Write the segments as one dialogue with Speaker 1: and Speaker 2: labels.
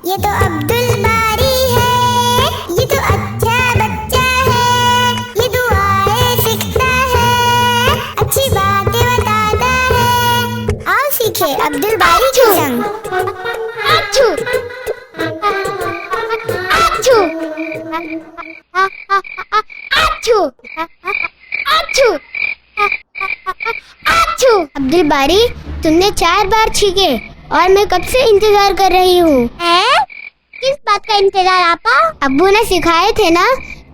Speaker 1: یہ تو عبدل باری ہے، یہ تو اچھا بچہ ہے، یہ دعائیں سیکھتا ہے، اچھی باتیں بتاتا ہے۔ آؤ سیکھے عبدل باری کے سنگ۔
Speaker 2: اچھو اچھو اچھو اچھو اچھو۔ عبدل باری، تم نے 4 بار چھینکے اور میں کب سے انتظار کر رہی ہوں۔ کس بات کا انتظار آپا؟ ابو نے سکھائے تھے نا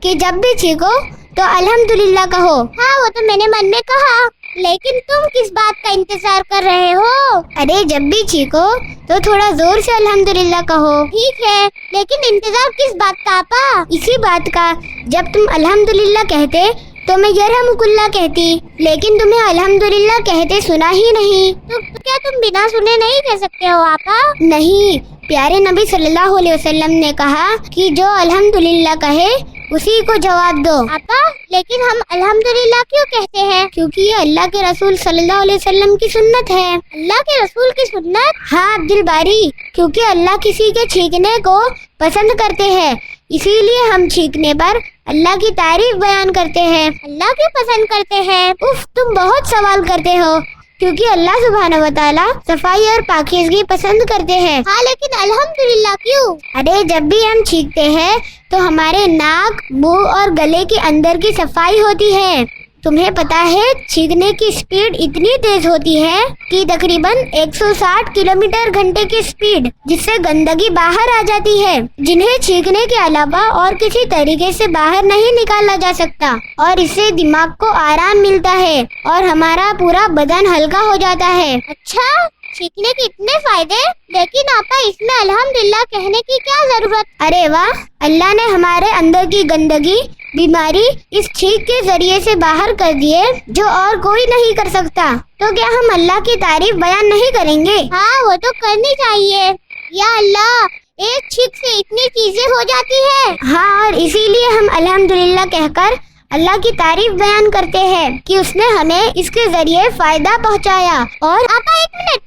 Speaker 2: کہ جب بھی چھینکو تو الحمدللہ کہو۔ ہاں وہ تو میں نے من میں کہا، لیکن تم کس بات کا انتظار کر رہے ہو؟ ارے جب بھی چھینکو تو تھوڑا زور سے الحمدللہ کہو۔ ٹھیک ہے، لیکن انتظار کس بات کا آپا؟ اسی بات کا، جب تم الحمدللہ کہتے تو میں یرحمک اللہ کہتی، لیکن تمہیں الحمدللہ کہتے سنا ہی نہیں۔ تو کیا تم بنا سنے نہیں کہہ سکتے ہو آپا؟ نہیں، پیارے نبی صلی اللہ علیہ وسلم نے کہا کہ جو الحمدللہ کہے اسی کو جواب دو۔ آپا لیکن ہم الحمدللہ کیوں کہتے ہیں؟ کیونکہ یہ اللہ کے رسول صلی اللہ علیہ وسلم کی سنت ہے۔ اللہ کے رسول کی سنت؟ ہاں عبدل باری، کیونکہ اللہ کسی کے چھینکنے کو پسند کرتے ہیں، اسی لیے ہم چھینکنے پر اللہ کی تعریف بیان کرتے ہیں۔ اللہ کی پسند کرتے ہیں؟ اف، تم بہت سوال کرتے ہو، کیونکہ اللہ سبحانہ و تعالیٰ صفائی اور پاکیزگی پسند کرتے ہیں۔ ہاں لیکن الحمدللہ کیوں؟ ارے جب بھی ہم چھینکتے ہیں تو ہمارے ناک، منہ اور گلے کے اندر کی صفائی ہوتی ہے۔ تمہیں پتا ہے چھینکنے کی سپیڈ اتنی تیز ہوتی ہے کہ تقریباً 160 کلومیٹر گھنٹے کی سپیڈ، جس سے گندگی باہر آ جاتی ہے، جنہیں چھینکنے کے علاوہ اور کسی طریقے سے باہر نہیں نکالا جا سکتا، اور اس سے دماغ کو آرام ملتا ہے اور ہمارا پورا بدن ہلکا ہو جاتا ہے۔ اچھا، چھینکنے کے اتنے فائدے، لیکن آپا اس میں الحمدللہ کہنے کی کیا ضرورت؟ ارے واہ، اللہ نے ہمارے اندر کی گندگی، بیماری اس چھینک کے ذریعے سے باہر کر دیے جو اور کوئی نہیں کر سکتا، تو کیا ہم اللہ کی تعریف بیان نہیں کریں گے؟ ہاں وہ تو کرنی چاہیے۔ یا اللہ، ایک چھینک سے اتنی چیزیں ہو جاتی ہے۔ ہاں، اور اسی لیے ہم الحمدللہ کہہ کر اللہ کی تعریف بیان کرتے ہیں کہ اس نے ہمیں اس کے ذریعے فائدہ پہنچایا۔ اور آپا ایک منٹ،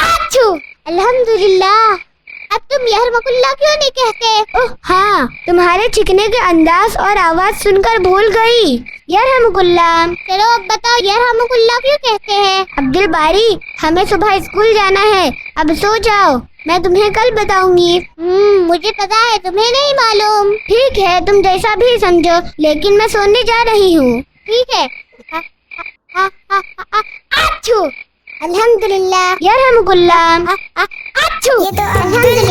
Speaker 2: اچھو الحمدللہ، اب تم یرحمک اللہ کیوں نہیں کہتے؟ ہاں، تمہارے چھینکنے کے انداز اور آواز سن کر بھول گئی۔ یرحمک اللہ۔ چلو اب بتاؤ یرحمک اللہ کیوں کہتے ہیں؟ عبدل باری، ہمیں صبح اسکول جانا ہے، اب سو جاؤ، میں تمہیں کل بتاؤں گی۔ مجھے پتا ہے، تمہیں نہیں معلوم۔ ٹھیک ہے، تم جیسا بھی سمجھو، لیکن میں سونے جا رہی ہوں۔ ٹھیک ہے، اچھو الحمدللہ، یرحمک اللہ، اچھو
Speaker 1: یہ تو عبدل